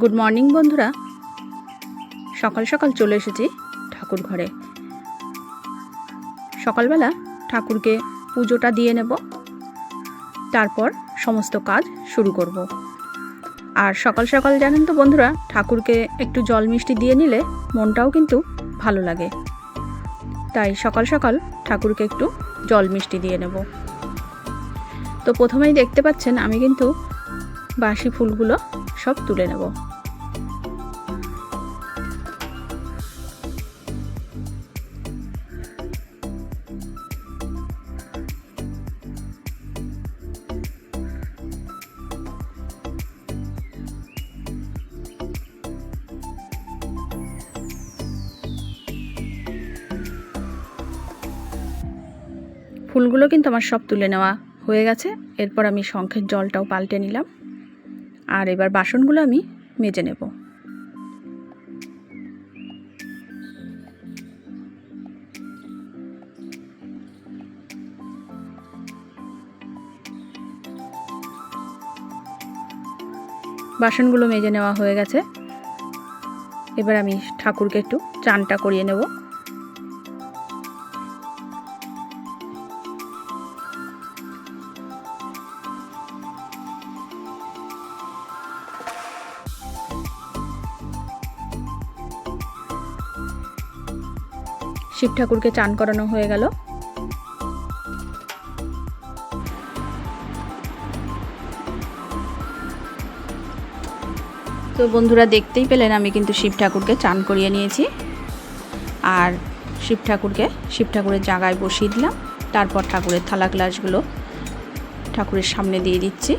Good morning বন্ধুরা, সকাল সকাল চলে এসেছি ঠাকুর ঘরে। সকালবেলা ঠাকুরকে পুজোটা দিয়ে নেব, তারপর সমস্ত কাজ শুরু করব। আর সকাল সকাল জানেন তো বন্ধুরা, ঠাকুরকে একটু জল মিষ্টি দিয়ে নিলে মনটাও কিন্তু ভালো লাগে। তাই সকাল সকাল ঠাকুরকে একটু জল মিষ্টি দিয়ে নেব। তো প্রথমেই দেখতে পাচ্ছেন আমি কিন্তু বাসি ফুলগুলো সব তুলে নেব। ফুলগুলো কিন্তু আমার সব তুলে নেওয়া হয়ে গেছে। এরপর আমি শঙ্খের জলটাও পাল্টে নিলাম। আর এবার বাসনগুলো আমি মেজে নেব। বাসনগুলো মেজে নেওয়া হয়ে গেছে। এবার আমি ঠাকুরকে একটু চানটা করিয়ে নেব। শিব ঠাকুরকে চান করানো হয়ে গেল। তো বন্ধুরা, দেখতেই পেলেন আমি কিন্তু শিব ঠাকুরকে চান করিয়ে নিয়েছি। আর শিব ঠাকুরের জায়গায় বসিয়ে দিলাম। তারপর ঠাকুরের থালা গ্লাসগুলো ঠাকুরের সামনে দিয়ে দিচ্ছি।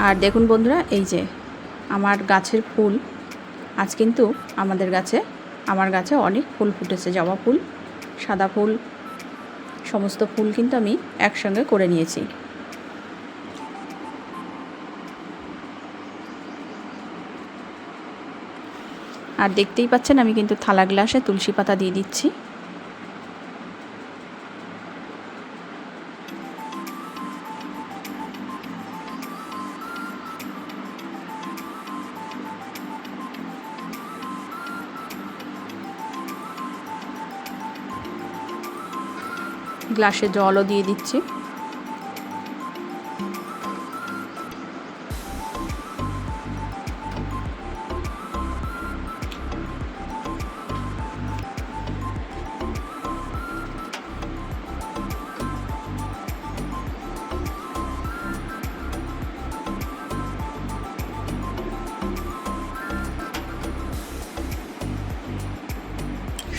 আর দেখুন বন্ধুরা, এই যে আমার গাছের ফুল, আজ কিন্তু আমার গাছে অনেক ফুল ফুটেছে। জবা ফুল, সাদা ফুল, সমস্ত ফুল কিন্তু আমি একসঙ্গে করে নিয়েছি। আর দেখতেই পাচ্ছেন আমি কিন্তু থালা গ্লাসে তুলসী পাতা দিয়ে দিচ্ছি। গ্লাসে জলও দিয়ে দিচ্ছি।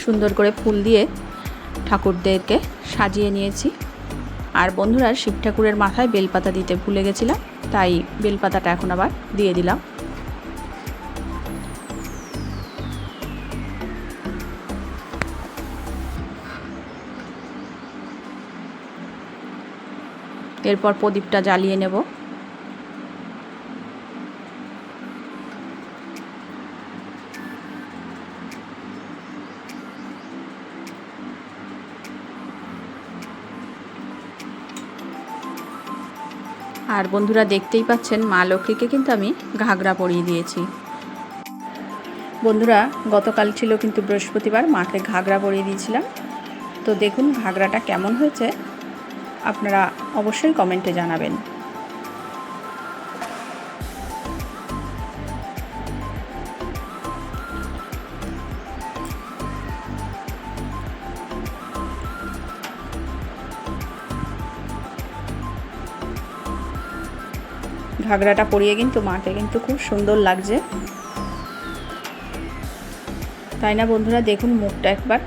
সুন্দর করে ফুল দিয়ে ঠাকুরদেরকে সাজিয়ে নিয়েছি। আর বন্ধুরা, শিব ঠাকুরের মাথায় বেলপাতা দিতে ভুলে গেছিলাম, তাই বেলপাতাটা এখন আবার দিয়ে দিলাম। এরপর প্রদীপটা জ্বালিয়ে নেব। আর বন্ধুরা, দেখতেই পাচ্ছেন মা লক্ষ্মীকে কিন্তু আমি ঘাগরা পরিয়ে দিয়েছি। বন্ধুরা, গতকাল ছিল কিন্তু বৃহস্পতিবার, মাকে ঘাগরা পরিয়ে দিয়েছিলাম। তো দেখুন ঘাগরাটা কেমন হয়েছে, আপনারা অবশ্যই কমেন্টে জানাবেন। ঘাগরাটা পরিয়ে কিন্তু মাকে কিন্তু খুব সুন্দর লাগছে, তাই না বন্ধুরা? দেখুন মুখটা একবার,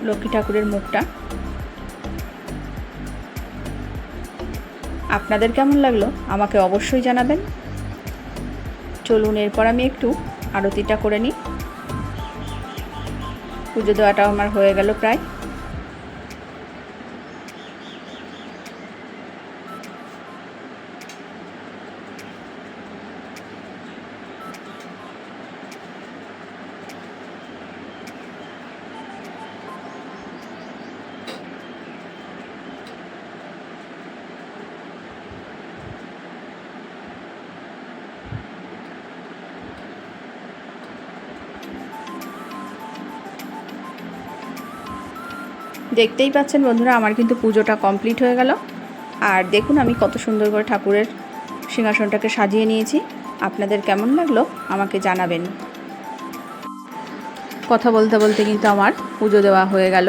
লক্ষ্মী ঠাকুরের মুখটা। আপনাদের কেমন লাগলো আমাকে অবশ্যই জানাবেন। চলুন এরপর আমি একটু আরতিটা করে নিই। পুজো দেওয়াটাও আমার হয়ে গেল প্রায়। দেখতেই পাচ্ছেন বন্ধুরা, আমার কিন্তু পুজোটা কমপ্লিট হয়ে গেল। আর দেখুন আমি কত সুন্দর করে ঠাকুরের সিংহাসনটাকে সাজিয়ে নিয়েছি। আপনাদের কেমন লাগলো আমাকে জানাবেন। কথা বলতে বলতে কিন্তু আমার পুজো দেওয়া হয়ে গেল।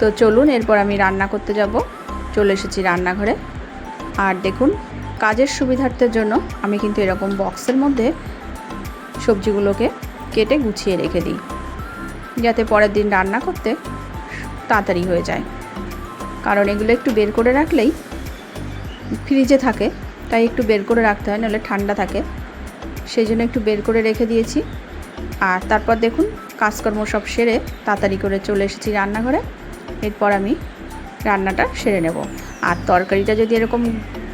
তো চলুন এরপর আমি রান্না করতে যাব। চলে এসেছি রান্নাঘরে। আর দেখুন, কাজের সুবিধার্থের জন্য আমি কিন্তু এরকম বক্সের মধ্যে সবজিগুলোকে কেটে গুছিয়ে রেখে দিই, যাতে পরের দিন রান্না করতে তাড়াতাড়ি হয়ে যায়। কারণ এগুলো একটু বের করে রাখলেই ফ্রিজে থাকে, তাই একটু বের করে রাখতে হয়, নাহলে ঠান্ডা থাকে। সেই জন্য একটু বের করে রেখে দিয়েছি। আর তারপর দেখুন কাজকর্ম সব সেরে তাড়াতাড়ি করে চলে এসেছি রান্নাঘরে। এরপর আমি রান্নাটা সেরে নেব। আর তরকারিটা যদি এরকম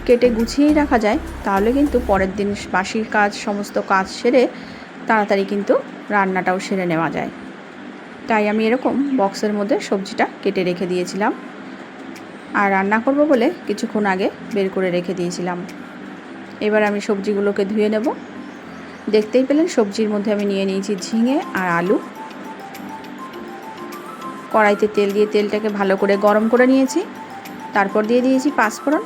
কেটে গুছিয়েই রাখা যায়, তাহলে কিন্তু পরের দিন বাসির কাজ সমস্ত কাজ সেরে তাড়াতাড়ি কিন্তু রান্নাটাও সেরে নেওয়া যায়। তাই আমি এরকম বক্সের মধ্যে সবজিটা কেটে রেখে দিয়েছিলাম। আর রান্না করব বলে কিছুক্ষণ আগে বের করে রেখে দিয়েছিলাম। এবার আমি সবজিগুলোকে ধুয়ে নেব। দেখতেই পেলেন সবজির মধ্যে আমি নিয়ে নিয়েছি ঝিঙে আর আলু। কড়াইতে তেল দিয়ে তেলটাকে ভালো করে গরম করে নিয়েছি। তারপর দিয়ে দিয়েছি পাঁচফোড়ন।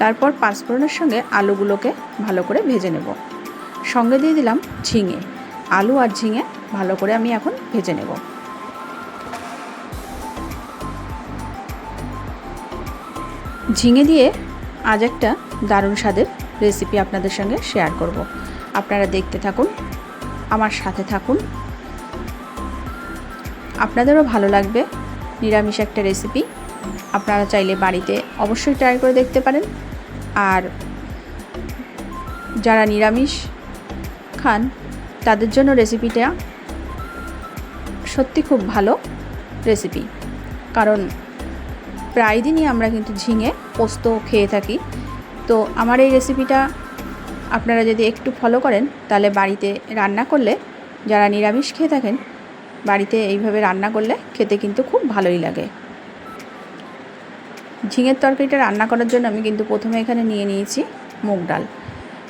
তারপর পাঁচফোড়নের সঙ্গে আলুগুলোকে ভালো করে ভেজে নেব। সঙ্গে দিয়ে দিলাম ঝিঙে। আলু আর ঝিঙে ভালো করে আমি এখন ভেজে নেব। ঝিঙে দিয়ে আজ একটা দারুণ স্বাদের রেসিপি আপনাদের সঙ্গে শেয়ার করব। আপনারা দেখতে থাকুন, আমার সাথে থাকুন। আপনাদেরও ভালো লাগবে। নিরামিষ একটা রেসিপি, আপনারা চাইলে বাড়িতে অবশ্যই ট্রাই করে দেখতে পারেন। আর যারা নিরামিষ খান তাদের জন্য রেসিপিটা সত্যি খুব ভালো রেসিপি। কারণ প্রায় দিনই আমরা কিন্তু ঝিঙে পোস্ত খেয়ে থাকি। তো আমার এই রেসিপিটা আপনারা যদি একটু ফলো করেন, তাহলে বাড়িতে রান্না করলে, যারা নিরামিষ খেয়ে থাকেন, বাড়িতে এইভাবে রান্না করলে খেতে কিন্তু খুব ভালোই লাগে। ঝিঙের তরকারিটা রান্না করার জন্য আমি কিন্তু প্রথমে এখানে নিয়ে নিয়েছি মুগ ডাল।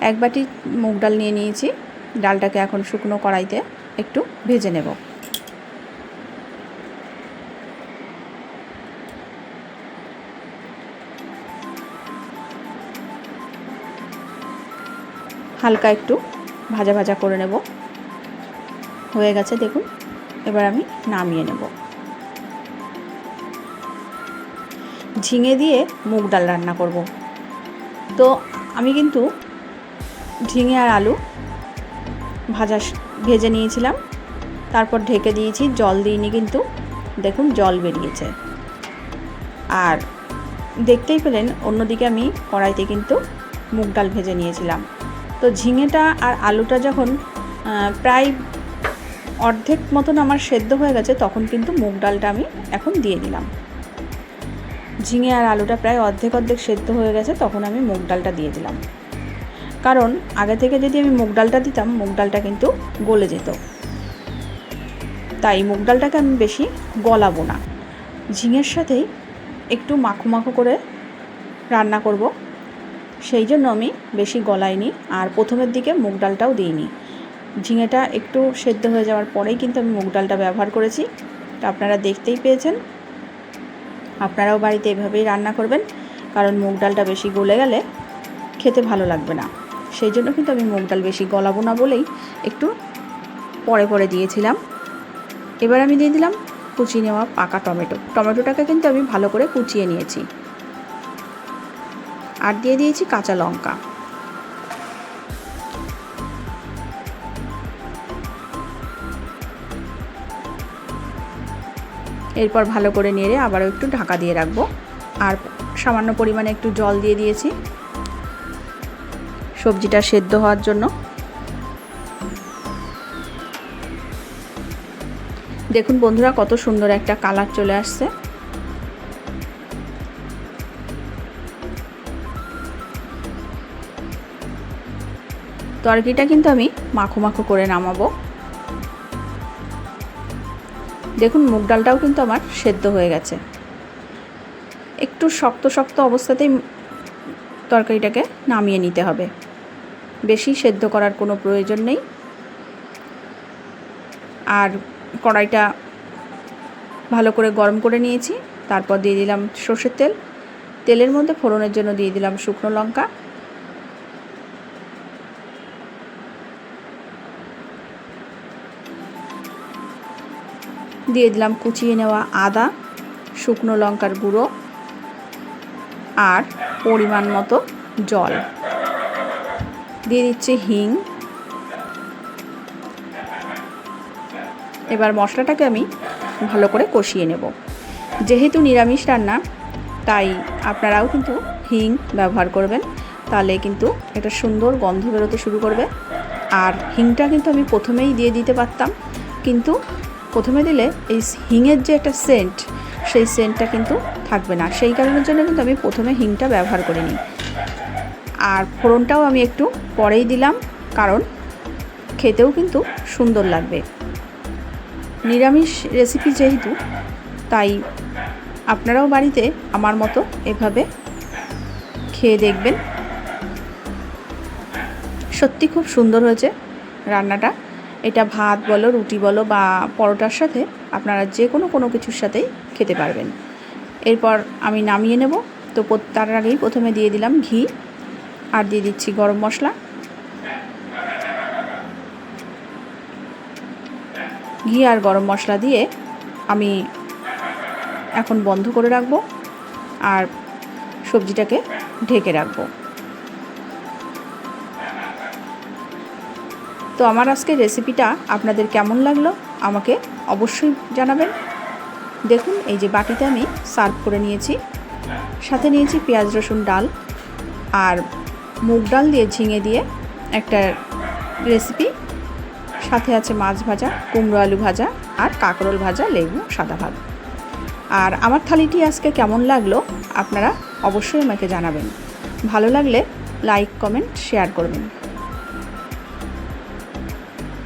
এক বাটি মুগ ডাল নিয়ে নিয়েছি। ডালটাকে এখন শুকনো কড়াইতে একটু ভেজে নেব। হালকা একটু ভাজা ভাজা করে নেব। হয়ে গেছে দেখুন। এবার আমি নামিয়ে নেব। ঝিঙে দিয়ে মুগ ডাল রান্না করব। তো আমি কিন্তু ঝিঙে আর আলু ভেজে নিয়েছিলাম। তারপর ঢেকে দিয়েছি, জল দিইনি কিন্তু। দেখুন জল বেরিয়েছে। আর দেখতেই পেলেন অন্যদিকে আমি কড়াইতে কিন্তু মুগ ডাল ভেজে নিয়েছিলাম। তো ঝিঙেটা আর আলুটা যখন প্রায় অর্ধেক মতন আমার সেদ্ধ হয়ে গেছে, তখন কিন্তু মুগ ডালটা আমি এখন দিয়ে দিলাম। ঝিঙে আর আলুটা প্রায় অর্ধেক সেদ্ধ হয়ে গেছে, তখন আমি মুগ ডালটা দিয়ে দিলাম। কারণ আগে থেকে যদি আমি মুগ ডালটা দিতাম, মুগ ডালটা কিন্তু গলে যেত। তাই মুগ ডালটাকে আমি বেশি গলাবো না। ঝিঙের সাথেই একটু মাখো মাখো করে রান্না করব, সেই জন্য আমি বেশি গলাইনি। আর প্রথমের দিকে মুগ ডালটাও দিইনি। ঝিঙেটা একটু সেদ্ধ হয়ে যাওয়ার পরেই কিন্তু আমি মুগ ডালটা ব্যবহার করেছি। তো আপনারা দেখতেই পেয়েছেন। আপনারাও বাড়িতে এভাবেই রান্না করবেন, কারণ মুগ ডালটা বেশি গলে গেলে খেতে ভালো লাগবে না। সেই জন্য কিন্তু আমি মুগ ডাল বেশি গলাবো না বলেই একটু পরে পরে দিয়েছিলাম। এবার আমি দিয়ে দিলাম কুচিয়ে নেওয়া পাকা টমেটো। টমেটোটাকে কিন্তু আমি ভালো করে কুচিয়ে নিয়েছি। আর দিয়ে দিয়েছি কাঁচা লঙ্কা। এরপর ভালো করে নেড়ে আবারও একটু ঢাকা দিয়ে রাখবো। আর সামান্য পরিমাণে একটু জল দিয়ে দিয়েছি সবজিটা সেদ্ধ হওয়ার জন্য। দেখুন বন্ধুরা, কত সুন্দর একটা কালার চলে আসছে। তরকারিটা কিন্তু আমি মাখো মাখো করে নামাবো। দেখুন মুগ ডালটাও কিন্তু আমার সেদ্ধ হয়ে গেছে। একটু শক্ত শক্ত অবস্থাতেই তরকারিটাকে নামিয়ে নিতে হবে, বেশি সেদ্ধ করার কোনো প্রয়োজন নেই। আর কড়াইটা ভালো করে গরম করে নিয়েছি। তারপর দিয়ে দিলাম সর্ষের তেল। তেলের মধ্যে ফোড়নের জন্য দিয়ে দিলাম শুকনো লঙ্কা, দিয়ে দিলাম কুচিয়ে নেওয়া আদা, শুকনো লঙ্কার গুঁড়ো আর পরিমাণ মতো জল। দিয়ে দিচ্ছি হিং। এবার মশলাটাকে আমি ভালো করে কষিয়ে নেব। যেহেতু নিরামিষ রান্না, তাই আপনারাও কিন্তু হিং ব্যবহার করবেন, তাহলে কিন্তু একটা সুন্দর গন্ধ বেরোতে শুরু করবে। আর হিংটা কিন্তু আমি প্রথমেই দিয়ে দিতে পারতাম, কিন্তু প্রথমে দিলে এই হিংয়ের যে একটা সেন্ট, সেই সেন্টটা কিন্তু থাকবে না। সেই কারণের জন্য কিন্তু আমি প্রথমে হিংটা ব্যবহার করিনি। আর ফোড়নটাও আমি একটু পরেই দিলাম, কারণ খেতেও কিন্তু সুন্দর লাগবে। নিরামিষ রেসিপি যেহেতু, তাই আপনারাও বাড়িতে আমার মতো এভাবে খেয়ে দেখবেন। সত্যি খুব সুন্দর হয়েছে রান্নাটা। এটা ভাত বলো, রুটি বলো বা পরোটার সাথে আপনারা যে কোনো কিছুর সাথেই খেতে পারবেন। এরপর আমি নামিয়ে নেব। তো তার আগেই প্রথমে দিয়ে দিলাম ঘি, আর দিয়ে দিচ্ছি গরম মশলা। ঘি আর গরম মশলা দিয়ে আমি এখন বন্ধ করে রাখবো আর সবজিটাকে ঢেকে রাখবো। তো আমার আজকের রেসিপিটা আপনাদের কেমন লাগলো আমাকে অবশ্যই জানাবেন। দেখুন, এই যে বাটিতে আমি সার্ভ করে নিয়েছি। সাথে নিয়েছি পেঁয়াজ রসুন ডাল আর মুগ ডাল দিয়ে ঝিঙে দিয়ে একটা রেসিপি। সাথে আছে মাছ ভাজা, কুমড়ো আলু ভাজা আর কাঁকরোল ভাজা, লেবু, সাদা ভাত। আর আমার থালিটি আজকে কেমন লাগলো আপনারা অবশ্যই আমাকে জানাবেন। ভালো লাগলে লাইক, কমেন্ট, শেয়ার করবেন।